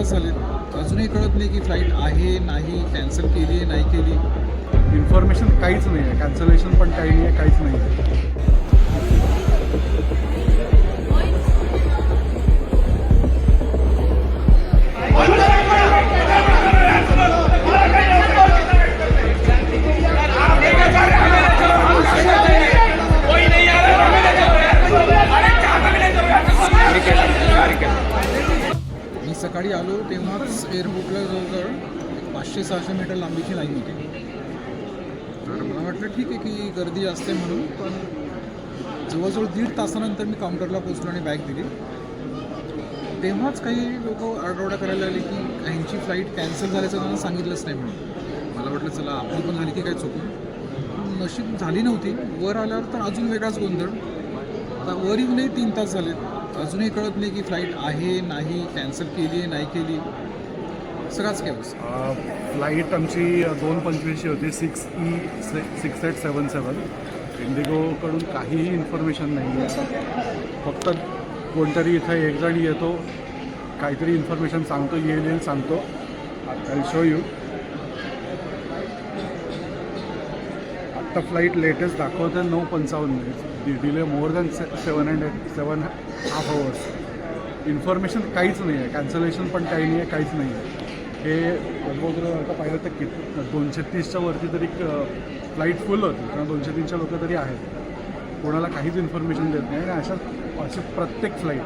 तास झालेत, अजूनही कळत नाही की फ्लाईट आहे नाही, कॅन्सल केली आहे नाही केली. इन्फॉर्मेशन काहीच नाही आहे, कॅन्सलेशन पण काही नाही आहे, काहीच नाही आहे. मी सकाळी आलो तेव्हाच एअरपोर्टला जवळजवळ 500-600 मीटर लांबीची लाईन होती. तर मला वाटलं ठीक आहे की गर्दी असते म्हणून, पण जवळजवळ 1.5 तासानंतर मी काउंटरला पोचलो आणि बॅग दिली. तेव्हाच काही लोक आरडाओरडा करायला लागले की ह्यांची फ्लाईट कॅन्सल झाल्याचं त्यांना सांगितलंच नाही म्हणून. मला वाटलं चला आपली पण झाली की काय चुकून, नशीब झाली नव्हती. वर आल्यावर तर अजून वेगळाच गोंधळ. आता वर येऊनही 3 तास झालेत, अजूनही कळत नाही की फ्लाईट आहे नाही, कॅन्सल केली आहे नाही केली, सगळाच केवस. फ्लाईट आमची 2:25 होती, 6877. इंडिगोकडून काहीही इन्फॉर्मेशन नाही आहे. फक्त कोणतरी इथं एक जण येतो, काहीतरी इन्फॉर्मेशन सांगतो, येईल सांगतो. I show you. आत्ता फ्लाईट लेटेस्ट दाखवतं 9:55. Delay more than 7.5 hours. Information काहीच नाही आहे, कॅन्सलेशन पण काही नाही आहे, काहीच नाही आहे. हे अगोदर आता पाहिलं तर 230च्या वरती तरी फ्लाईट फुल होती, कारण 203च्या लोक तरी आहेत. कोणाला काहीच इन्फॉर्मेशन देत नाही आणि अशा प्रत्येक फ्लाईट